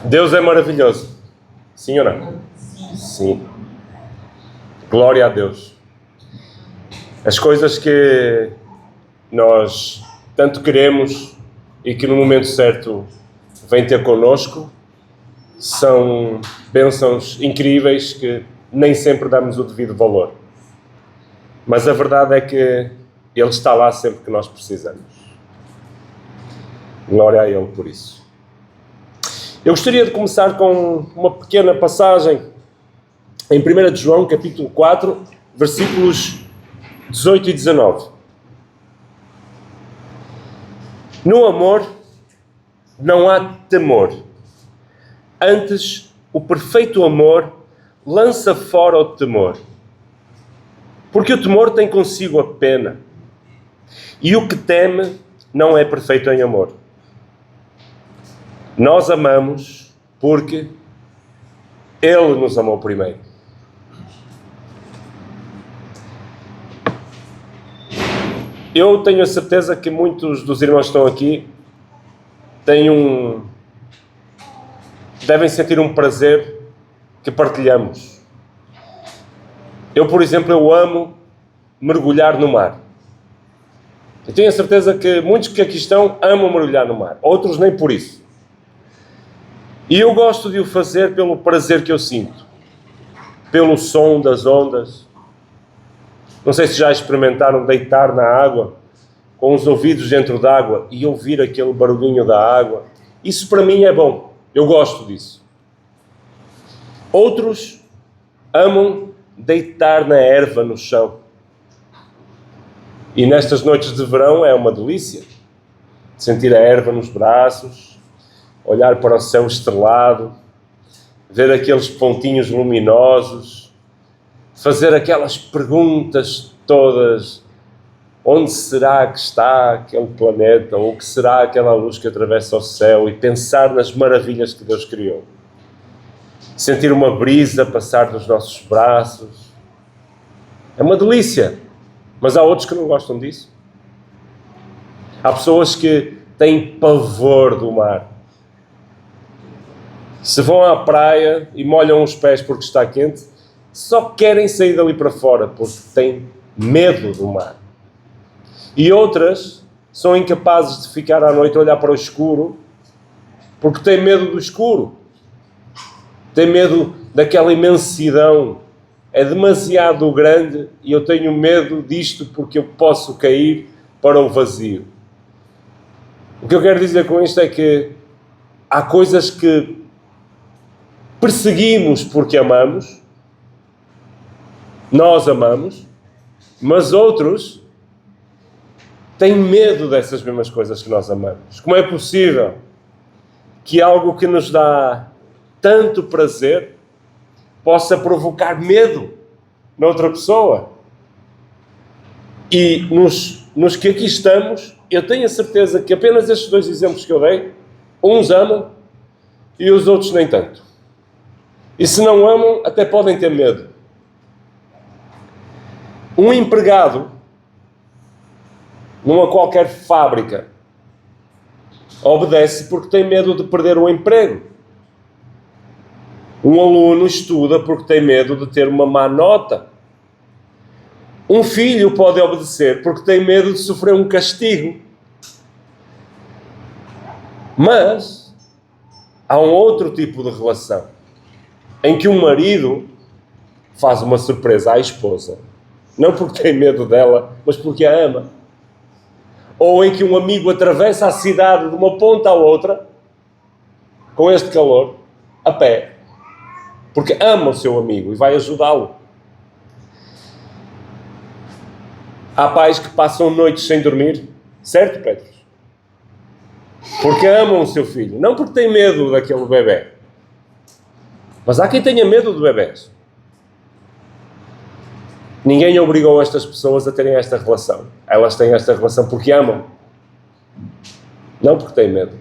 Deus é maravilhoso. Sim ou não? Sim. Glória a Deus. As coisas que nós tanto queremos e que no momento certo vêm ter connosco são bênçãos incríveis que nem sempre damos o devido valor. Mas a verdade é que Ele está lá sempre que nós precisamos. Glória a Ele por isso. Eu gostaria de começar com uma pequena passagem em 1 de João, capítulo 4, versículos 18 e 19. No amor não há temor. Antes, o perfeito amor lança fora o temor. Porque o temor tem consigo a pena. E o que teme não é perfeito em amor. Nós amamos porque Ele nos amou primeiro. Eu tenho a certeza que muitos dos irmãos que estão aqui devem sentir um prazer que partilhamos. Eu, por exemplo, eu amo mergulhar no mar. Eu tenho a certeza que muitos que aqui estão amam mergulhar no mar. Outros nem por isso. E eu gosto de o fazer pelo prazer que eu sinto. Pelo som das ondas. Não sei se já experimentaram deitar na água, com os ouvidos dentro d'água e ouvir aquele barulhinho da água. Isso para mim é bom. Eu gosto disso. Outros amam deitar na erva no chão. E nestas noites de verão é uma delícia. Sentir a erva nos braços, olhar para o céu estrelado, ver aqueles pontinhos luminosos, fazer aquelas perguntas todas. Onde será que está aquele planeta? Ou o que será aquela luz que atravessa o céu? E pensar nas maravilhas que Deus criou. Sentir uma brisa passar nos nossos braços. É uma delícia. Mas há outros que não gostam disso. Há pessoas que têm pavor do mar. Se vão à praia e molham os pés porque está quente, só querem sair dali para fora porque têm medo do mar. E outras são incapazes de ficar à noite a olhar para o escuro porque têm medo do escuro. Têm medo daquela imensidão. É demasiado grande e eu tenho medo disto porque eu posso cair para o vazio. O que eu quero dizer com isto é que há coisas que perseguimos porque amamos, nós amamos, mas outros têm medo dessas mesmas coisas que nós amamos. Como é possível que algo que nos dá tanto prazer possa provocar medo na outra pessoa? E nos que aqui estamos, eu tenho a certeza que apenas estes dois exemplos que eu dei, uns amam e os outros nem tanto. E se não amam, até podem ter medo. Um empregado numa qualquer fábrica obedece porque tem medo de perder o emprego. Um aluno estuda porque tem medo de ter uma má nota. Um filho pode obedecer porque tem medo de sofrer um castigo. Mas há um outro tipo de relação em que um marido faz uma surpresa à esposa, não porque tem medo dela, mas porque a ama. Ou em que um amigo atravessa a cidade de uma ponta à outra, com este calor, a pé, porque ama o seu amigo e vai ajudá-lo. Há pais que passam noites sem dormir, certo, Pedro? Porque amam o seu filho, não porque têm medo daquele bebê. Mas há quem tenha medo de bebés. Ninguém obrigou estas pessoas a terem esta relação. Elas têm esta relação porque amam, não porque têm medo.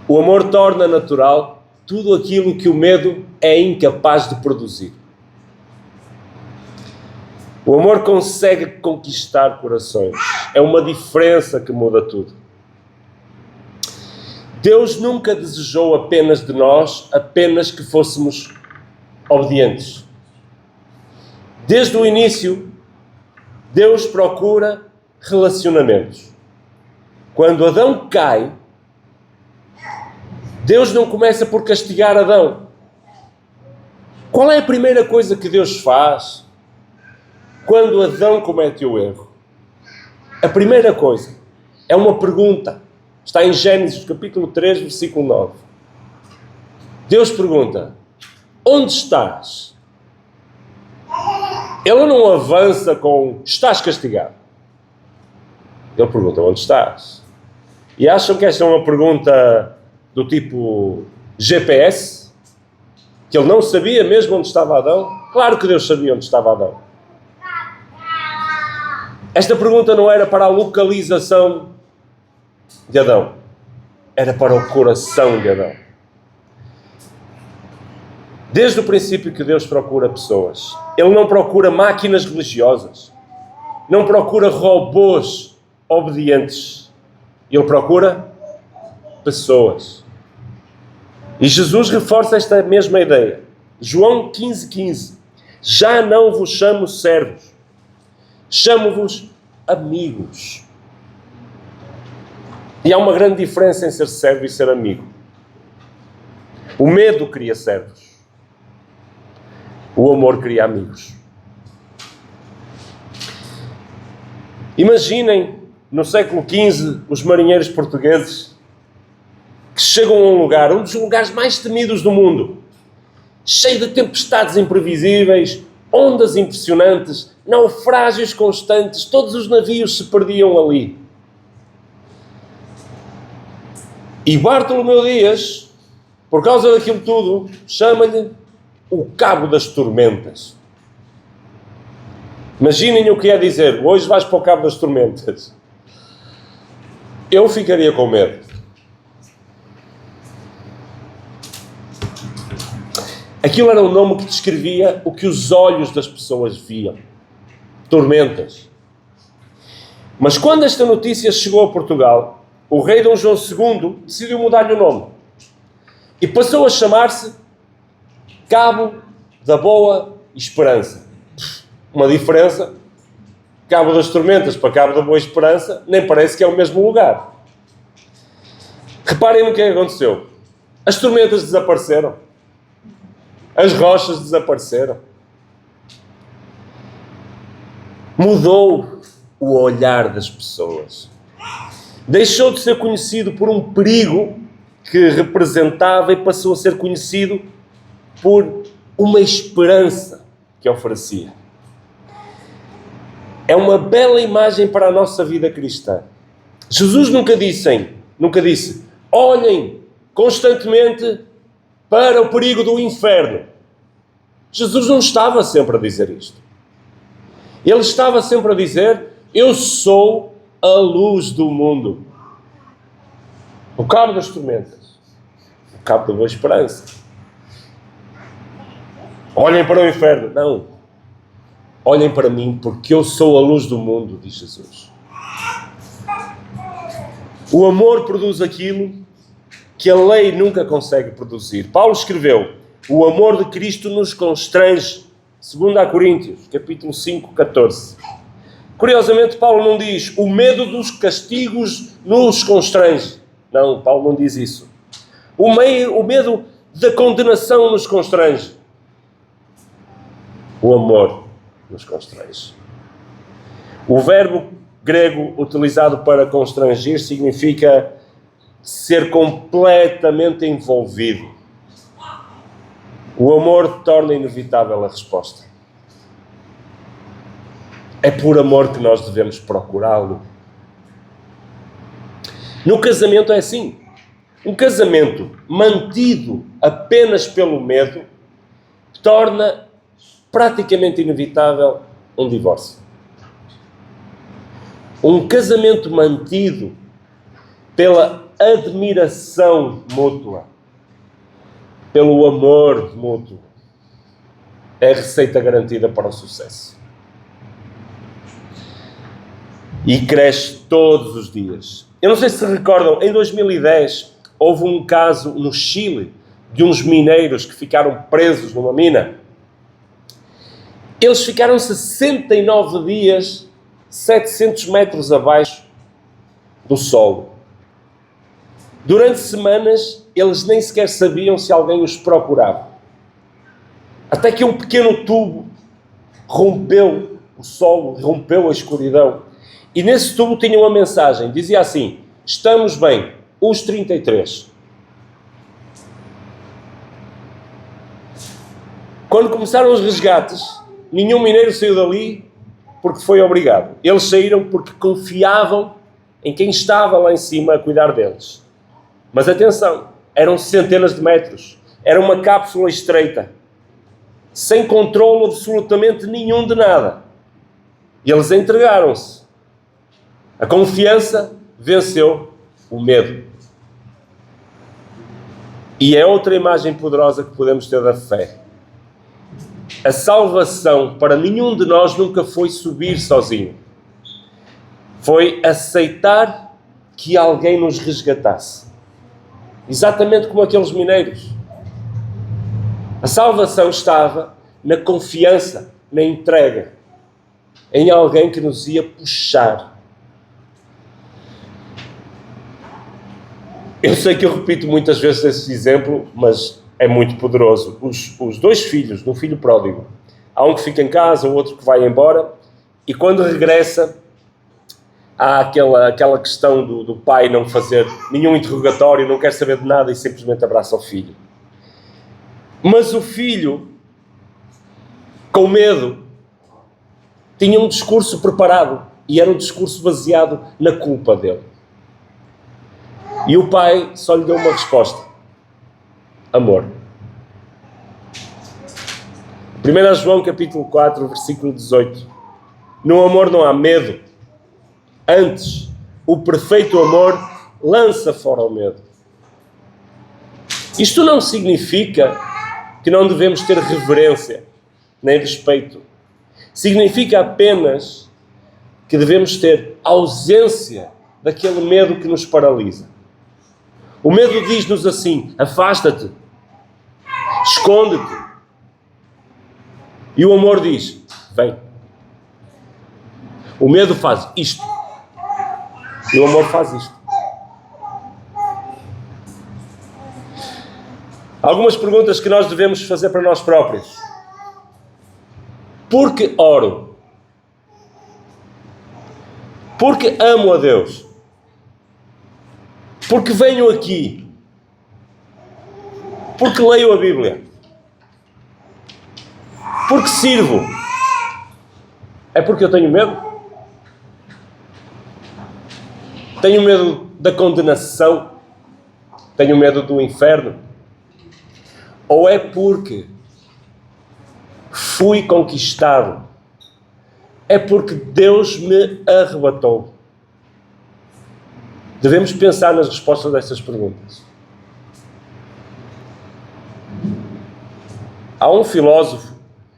O amor torna natural tudo aquilo que o medo é incapaz de produzir. O amor consegue conquistar corações. É uma diferença que muda tudo. Deus nunca desejou apenas de nós, apenas que fôssemos obedientes. Desde o início, Deus procura relacionamentos. Quando Adão cai, Deus não começa por castigar Adão. Qual é a primeira coisa que Deus faz quando Adão comete o erro? A primeira coisa é uma pergunta. Está em Gênesis, capítulo 3, versículo 9. Deus pergunta: onde estás? Ele não avança com: estás castigado. Ele pergunta: onde estás? E acham que esta é uma pergunta do tipo GPS? Que ele não sabia mesmo onde estava Adão? Claro que Deus sabia onde estava Adão. Esta pergunta não era para a localização de Adão. Era para o coração de Adão. Desde o princípio que Deus procura pessoas. Ele não procura máquinas religiosas. Não procura robôs obedientes. Ele procura pessoas. E Jesus reforça esta mesma ideia. João 15:15. Já não vos chamo servos. Chamo-vos amigos. E há uma grande diferença em ser servo e ser amigo. O medo cria servos. O amor cria amigos. Imaginem, no século XV, os marinheiros portugueses que chegam a um lugar, um dos lugares mais temidos do mundo, cheio de tempestades imprevisíveis, ondas impressionantes, naufrágios constantes, todos os navios se perdiam ali. E Bartolomeu Dias, por causa daquilo tudo, chama-lhe o Cabo das Tormentas. Imaginem o que é dizer: hoje vais para o Cabo das Tormentas. Eu ficaria com medo. Aquilo era um nome que descrevia o que os olhos das pessoas viam. Tormentas. Mas quando esta notícia chegou a Portugal, o rei Dom João II decidiu mudar-lhe o nome. E passou a chamar-se Cabo da Boa Esperança. Uma diferença. Cabo das Tormentas para Cabo da Boa Esperança, nem parece que é o mesmo lugar. Reparem no que aconteceu. As tormentas desapareceram. As rochas desapareceram. Mudou o olhar das pessoas. Deixou de ser conhecido por um perigo que representava e passou a ser conhecido por uma esperança que oferecia. É uma bela imagem para a nossa vida cristã. Jesus nunca disse: olhem constantemente para o perigo do inferno. Jesus não estava sempre a dizer isto. Ele estava sempre a dizer: eu sou a luz do mundo. O Cabo das Tormentas. O Cabo da Boa Esperança. Olhem para o inferno. Não. Olhem para mim, porque eu sou a luz do mundo, diz Jesus. O amor produz aquilo que a lei nunca consegue produzir. Paulo escreveu: o amor de Cristo nos constrange, 2 Coríntios, capítulo 5, 14. Curiosamente, Paulo não diz: o medo dos castigos nos constrange. Não, Paulo não diz isso. O medo da condenação nos constrange. O amor nos constrange. O verbo grego utilizado para constranger significa ser completamente envolvido. O amor torna inevitável a resposta. É por amor que nós devemos procurá-lo. No casamento é assim. Um casamento mantido apenas pelo medo torna praticamente inevitável um divórcio. Um casamento mantido pela admiração mútua, pelo amor mútuo, é a receita garantida para o sucesso. E cresce todos os dias. Eu não sei se recordam, em 2010, Houve um caso no Chile de uns mineiros que ficaram presos numa mina. Eles ficaram 69 dias, 700 metros abaixo do solo. Durante semanas, eles nem sequer sabiam se alguém os procurava. Até que um pequeno tubo rompeu o solo, rompeu a escuridão. E nesse tubo tinha uma mensagem, dizia assim: estamos bem, os 33. Quando começaram os resgates, nenhum mineiro saiu dali porque foi obrigado. Eles saíram porque confiavam em quem estava lá em cima a cuidar deles. Mas atenção, eram centenas de metros. Era uma cápsula estreita, sem controle absolutamente nenhum de nada. E eles entregaram-se. A confiança venceu o medo. E é outra imagem poderosa que podemos ter da fé. A salvação para nenhum de nós nunca foi subir sozinho. Foi aceitar que alguém nos resgatasse. Exatamente como aqueles mineiros. A salvação estava na confiança, na entrega, em alguém que nos ia puxar. Eu sei que eu repito muitas vezes esse exemplo, mas é muito poderoso. Os dois filhos, do filho pródigo, há um que fica em casa, o outro que vai embora, e quando regressa, há aquela questão do pai não fazer nenhum interrogatório, não quer saber de nada e simplesmente abraça o filho. Mas o filho, com medo, tinha um discurso preparado e era um discurso baseado na culpa dele. E o pai só lhe deu uma resposta: amor. 1 João capítulo 4, versículo 18. No amor não há medo. Antes, o perfeito amor lança fora o medo. Isto não significa que não devemos ter reverência nem respeito. Significa apenas que devemos ter ausência daquele medo que nos paralisa. O medo diz-nos assim: afasta-te, esconde-te. E o amor diz: vem. O medo faz isto. E o amor faz isto. Algumas perguntas que nós devemos fazer para nós próprios. Por que oro? Porque amo a Deus? Porque venho aqui? Porque leio a Bíblia? Porque sirvo? É porque eu tenho medo? Tenho medo da condenação? Tenho medo do inferno? Ou é porque fui conquistado? É porque Deus me arrebatou? Devemos pensar nas respostas destas perguntas. Há um filósofo,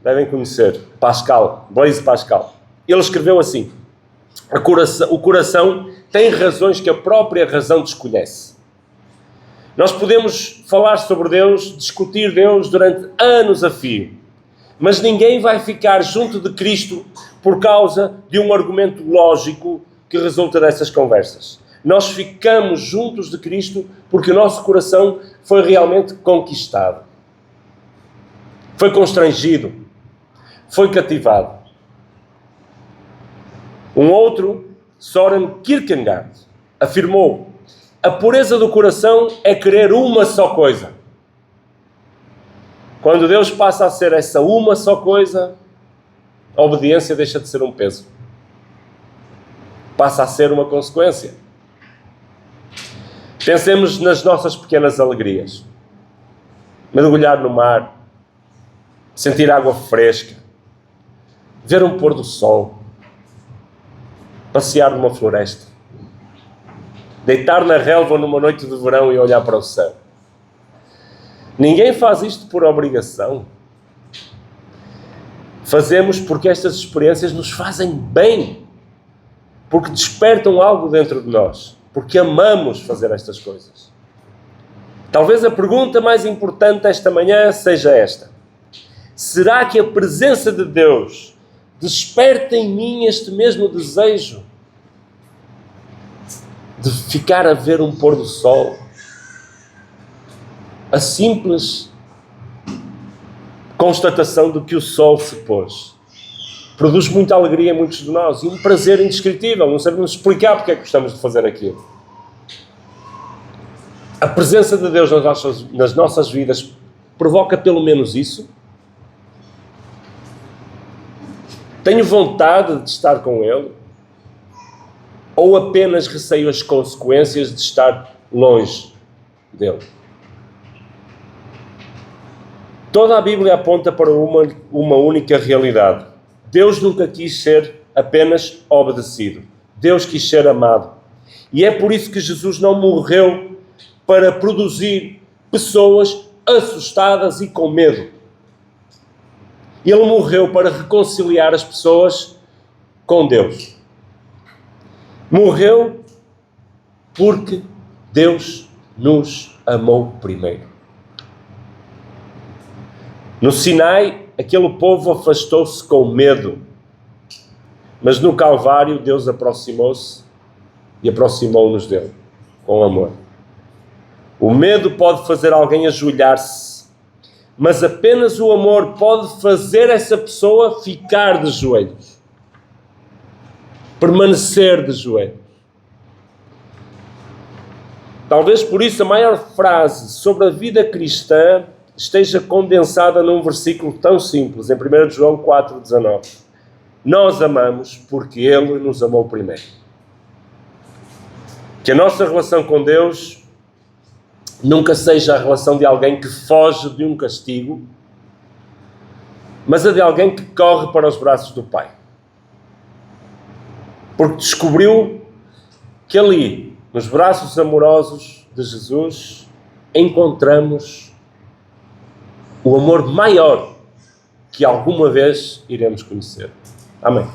devem conhecer, Pascal, Blaise Pascal. Ele escreveu assim: o coração tem razões que a própria razão desconhece. Nós podemos falar sobre Deus, discutir Deus durante anos a fio, mas ninguém vai ficar junto de Cristo por causa de um argumento lógico que resulta dessas conversas. Nós ficamos juntos de Cristo porque o nosso coração foi realmente conquistado, foi constrangido, foi cativado. Um outro, Søren Kierkegaard, afirmou: a pureza do coração é querer uma só coisa. Quando Deus passa a ser essa uma só coisa, a obediência deixa de ser um peso. Passa a ser uma consequência. Pensemos nas nossas pequenas alegrias. Mergulhar no mar, sentir água fresca, ver um pôr do sol, passear numa floresta, deitar na relva numa noite de verão e olhar para o céu. Ninguém faz isto por obrigação. Fazemos porque estas experiências nos fazem bem, porque despertam algo dentro de nós, porque amamos fazer estas coisas. Talvez a pergunta mais importante esta manhã seja esta: será que a presença de Deus desperta em mim este mesmo desejo de ficar a ver um pôr do sol? A simples constatação de que o sol se pôs produz muita alegria em muitos de nós e um prazer indescritível. Não sabemos explicar porque é que gostamos de fazer aquilo. A presença de Deus nas nossas vidas provoca pelo menos isso? Tenho vontade de estar com Ele? Ou apenas receio as consequências de estar longe dele? Toda a Bíblia aponta para uma única realidade. Deus nunca quis ser apenas obedecido. Deus quis ser amado. E é por isso que Jesus não morreu para produzir pessoas assustadas e com medo. Ele morreu para reconciliar as pessoas com Deus. Morreu porque Deus nos amou primeiro. No Sinai, aquele povo afastou-se com medo. Mas no Calvário, Deus aproximou-se e aproximou-nos dele, com amor. O medo pode fazer alguém ajoelhar-se, mas apenas o amor pode fazer essa pessoa ficar de joelhos. Permanecer de joelhos. Talvez por isso a maior frase sobre a vida cristã esteja condensada num versículo tão simples, em 1 João 4,19. Nós amamos porque Ele nos amou primeiro. Que a nossa relação com Deus nunca seja a relação de alguém que foge de um castigo, mas a de alguém que corre para os braços do Pai. Porque descobriu que ali, nos braços amorosos de Jesus, encontramos o amor maior que alguma vez iremos conhecer. Amém.